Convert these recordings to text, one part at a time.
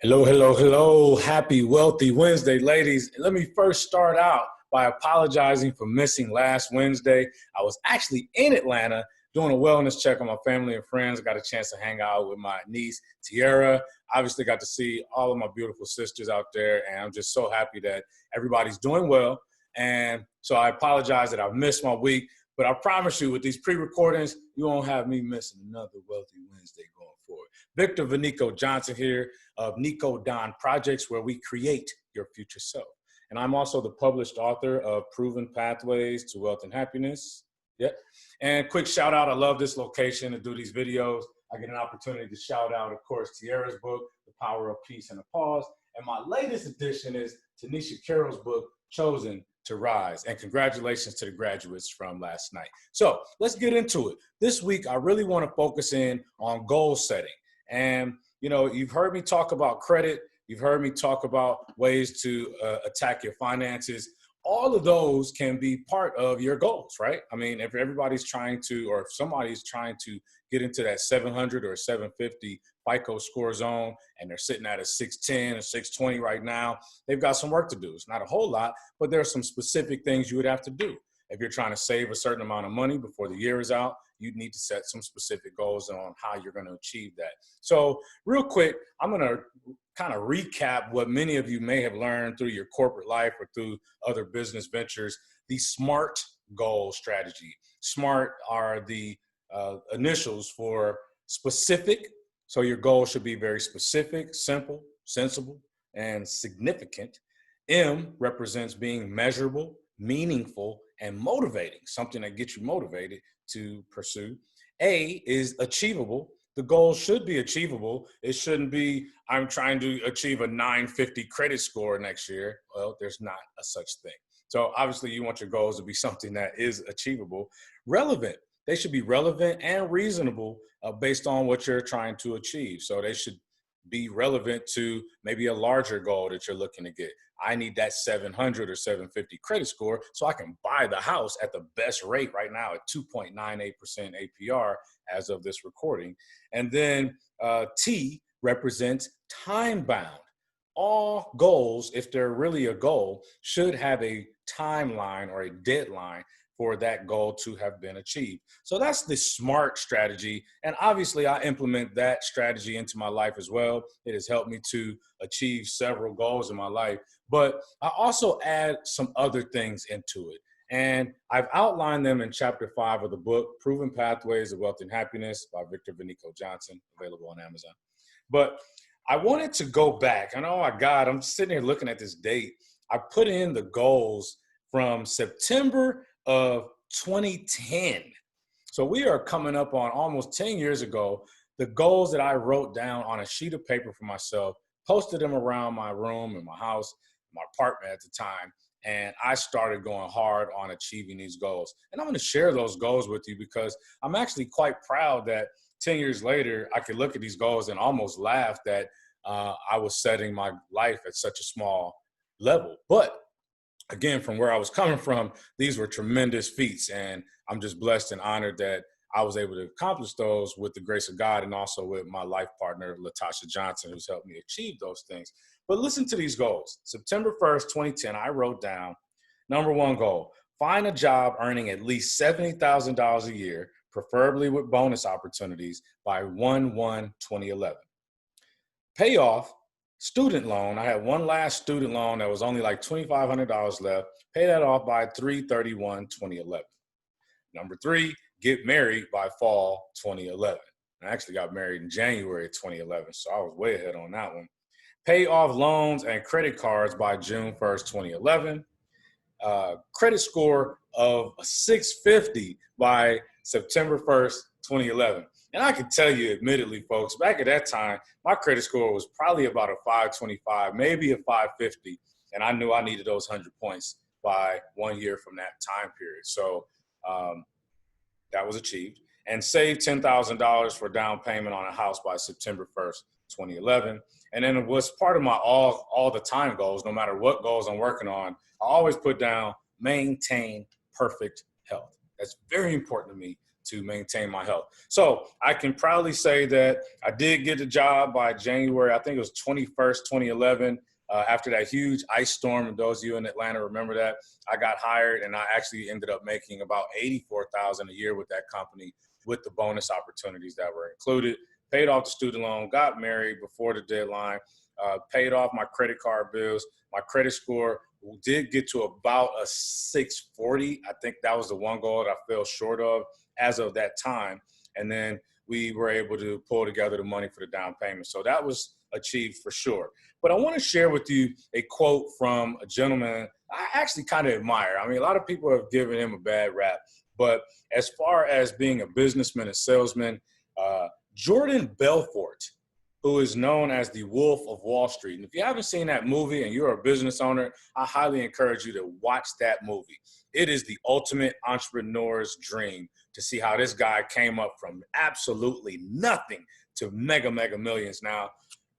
Hello, hello, hello. Happy Wealthy Wednesday, ladies. Let me first start out by apologizing for missing last Wednesday. I was actually in Atlanta doing a wellness check on my family and friends. I got a chance to hang out with my niece, Tiara. Obviously, got to see all of my beautiful sisters out there, and I'm just so happy that everybody's doing well. And so I apologize that I missed my week, but I promise you, with these pre-recordings, you won't have me missing another Wealthy Wednesday going forward. Victor Vanico Johnson here of Nico Don Projects, where we create your future self. And I'm also the published author of Proven Pathways to Wealth and Happiness. Yeah. And quick shout out, I love this location to do these videos. I get an opportunity to shout out, of course, Tiara's book, The Power of Peace and a Pause. And my latest edition is Tanisha Carroll's book, Chosen to Rise. And congratulations to the graduates from last night. So let's get into it. This week, I really want to focus in on goal setting. And you've heard me talk about credit. You've heard me talk about ways to attack your finances. All of those can be part of your goals, right? I mean, if everybody's trying to, or if somebody's trying to get into that 700 or 750 FICO score zone, and they're sitting at a 610 or 620 right now, they've got some work to do. It's not a whole lot, but there are some specific things you would have to do. If you're trying to save a certain amount of money before the year is out, you need to set some specific goals on how you're going to achieve that. So real quick, I'm going to kind of recap what many of you may have learned through your corporate life or through other business ventures, the SMART goal strategy. SMART are the initials for specific. So your goal should be very specific, simple, sensible, and significant. M represents being measurable, meaningful, and motivating, something that gets you motivated to pursue. A is achievable. The goal should be achievable. It shouldn't be, I'm trying to achieve a 950 credit score next year. Well, there's not a such thing. So obviously you want your goals to be something that is achievable. Relevant. They should be relevant and reasonable based on what you're trying to achieve. So they should be relevant to maybe a larger goal that you're looking to get. I need that 700 or 750 credit score so I can buy the house at the best rate right now at 2.98% APR as of this recording. And then T represents time bound. All goals, if they're really a goal, should have a timeline or a deadline for that goal to have been achieved. So that's the SMART strategy. And obviously I implement that strategy into my life as well. It has helped me to achieve several goals in my life, but I also add some other things into it. And I've outlined them in chapter 5 of the book, Proven Pathways of Wealth and Happiness by Victor Vanico Johnson, available on Amazon. But I wanted to go back. And oh my God, I'm sitting here looking at this date. I put in the goals from September of 2010. So we are coming up on almost 10 years ago. The goals that I wrote down on a sheet of paper for myself, posted them around my room and my house, my apartment at the time. And I started going hard on achieving these goals. And I'm going to share those goals with you because I'm actually quite proud that 10 years later, I could look at these goals and almost laugh that I was setting my life at such a small level. But again, from where I was coming from, these were tremendous feats. And I'm just blessed and honored that I was able to accomplish those with the grace of God and also with my life partner, Latasha Johnson, who's helped me achieve those things. But listen to these goals. September 1st, 2010, I wrote down, number one goal, find a job earning at least $70,000 a year, preferably with bonus opportunities by 1/1/2011. Pay off student loan. I had one last student loan that was only like $2,500 left. Pay that off by 3/31/2011. Number 3, get married by fall 2011. I actually got married in January 2011, so I was way ahead on that one. Pay off loans and credit cards by June 1st, 2011. Credit score of 650 by September 1st, 2011. And I can tell you, admittedly, folks, back at that time, my credit score was probably about a 525, maybe a 550. And I knew I needed those 100 points by 1 year from that time period. So that was achieved. And saved $10,000 for down payment on a house by September 1st, 2011. And then it was part of my all the time goals, no matter what goals I'm working on, I always put down maintain perfect health. That's very important to me to maintain my health. So I can proudly say that I did get the job by January, I think it was 21st, 2011. After that huge ice storm, and those of you in Atlanta remember that, I got hired and I actually ended up making about $84,000 a year with that company with the bonus opportunities that were included. Paid off the student loan, got married before the deadline, paid off my credit card bills. My credit score did get to about a 640. I think that was the one goal that I fell short of as of that time. And then we were able to pull together the money for the down payment. So that was achieved for sure. But I want to share with you a quote from a gentleman I actually kind of admire. I mean, a lot of people have given him a bad rap, but as far as being a businessman and salesman, Jordan Belfort, who is known as the Wolf of Wall Street. And if you haven't seen that movie and you're a business owner, I highly encourage you to watch that movie. It is the ultimate entrepreneur's dream to see how this guy came up from absolutely nothing to mega millions. Now,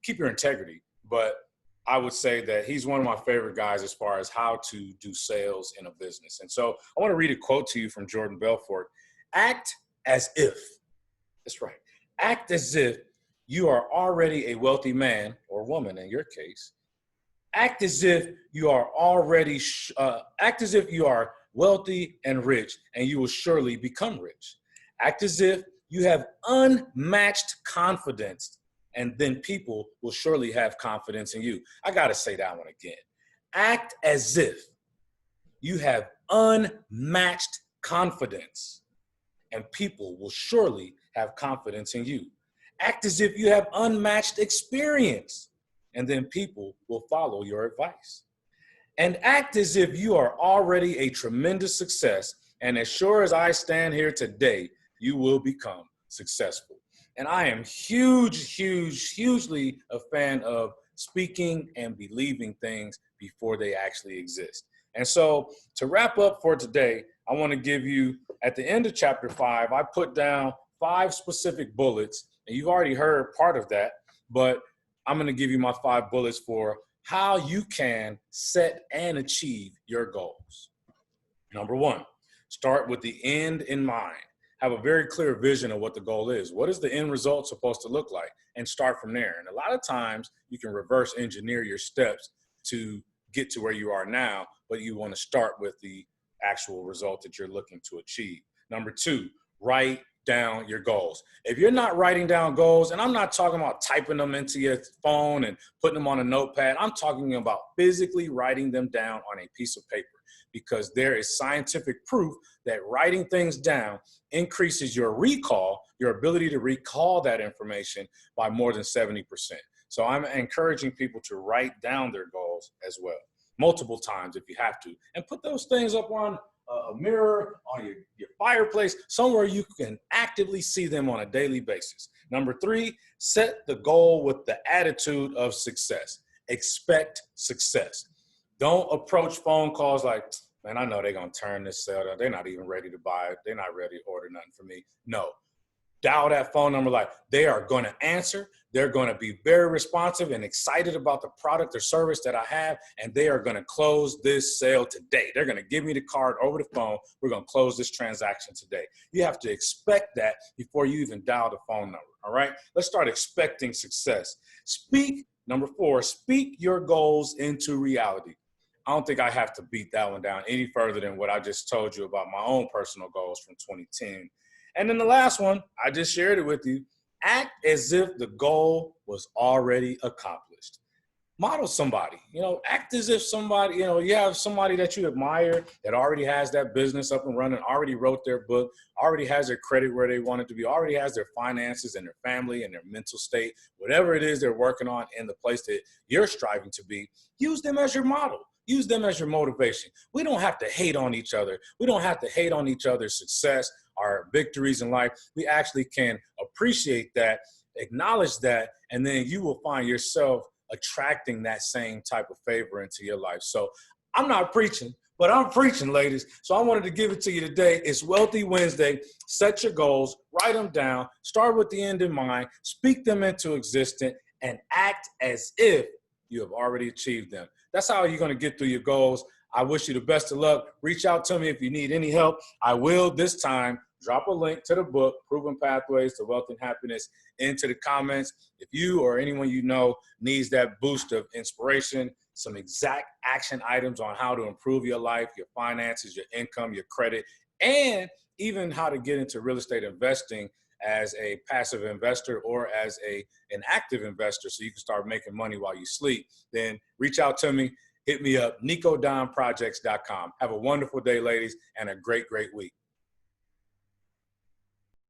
keep your integrity, but I would say that he's one of my favorite guys as far as how to do sales in a business. And so I want to read a quote to you from Jordan Belfort. Act as if, that's right, act as if you are already a wealthy man or woman in your case. Act as if you are already, act as if you are wealthy and rich, and you will surely become rich. Act as if you have unmatched confidence, and then people will surely have confidence in you. I got to say that one again. Act as if you have unmatched confidence, and people will surely have confidence in you. Act as if you have unmatched experience, and then people will follow your advice. And act as if you are already a tremendous success, and as sure as I stand here today, you will become successful. And I am hugely a fan of speaking and believing things before they actually exist. And so to wrap up for today, I want to give you, at the end of chapter 5, I put down 5 specific bullets, and you've already heard part of that, but I'm going to give you my 5 bullets for how you can set and achieve your goals. Number 1, start with the end in mind. Have a very clear vision of what the goal is. What is the end result supposed to look like? And start from there. And a lot of times you can reverse engineer your steps to get to where you are now, but you want to start with the actual result that you're looking to achieve. Number 2, write down your goals. If you're not writing down goals, and I'm not talking about typing them into your phone and putting them on a notepad, I'm talking about physically writing them down on a piece of paper, because there is scientific proof that writing things down increases your recall, your ability to recall that information by more than 70%. So I'm encouraging people to write down their goals as well, multiple times if you have to, and put those things up on a mirror, on your fireplace, somewhere you can actively see them on a daily basis. Number 3, set the goal with the attitude of success. Expect success. Don't approach phone calls like, man, I know they're going to turn this sale down. They're not even ready to buy it. They're not ready to order nothing from me. No. Dial that phone number like they are going to answer. They're going to be very responsive and excited about the product or service that I have, and they are going to close this sale today. They're going to give me the card over the phone. We're going to close this transaction today. You have to expect that before you even dial the phone number, all right? Let's start expecting success. Number 4, speak your goals into reality. I don't think I have to beat that one down any further than what I just told you about my own personal goals from 2010. And then the last one, I just shared it with you. Act as if the goal was already accomplished. Model somebody, act as if somebody, you have somebody that you admire that already has that business up and running, already wrote their book, already has their credit where they want it to be, already has their finances and their family and their mental state, whatever it is they're working on in the place that you're striving to be. Use them as your model. Use them as your motivation. We don't have to hate on each other. We don't have to hate on each other's success, our victories in life. We actually can appreciate that, acknowledge that, and then you will find yourself attracting that same type of favor into your life. So I'm not preaching, but I'm preaching, ladies. So I wanted to give it to you today. It's Wealthy Wednesday. Set your goals, write them down, start with the end in mind, speak them into existence, and act as if you have already achieved them. That's how you're going to get through your goals. I wish you the best of luck. Reach out to me if you need any help. I will this time drop a link to the book, Proven Pathways to Wealth and Happiness, into the comments. If you or anyone you know needs that boost of inspiration, some exact action items on how to improve your life, your finances, your income, your credit, and even how to get into real estate investing as a passive investor or as an active investor so you can start making money while you sleep, then reach out to me. Hit me up, NicoDonProjects.com. Have a wonderful day, ladies, and a great, great week.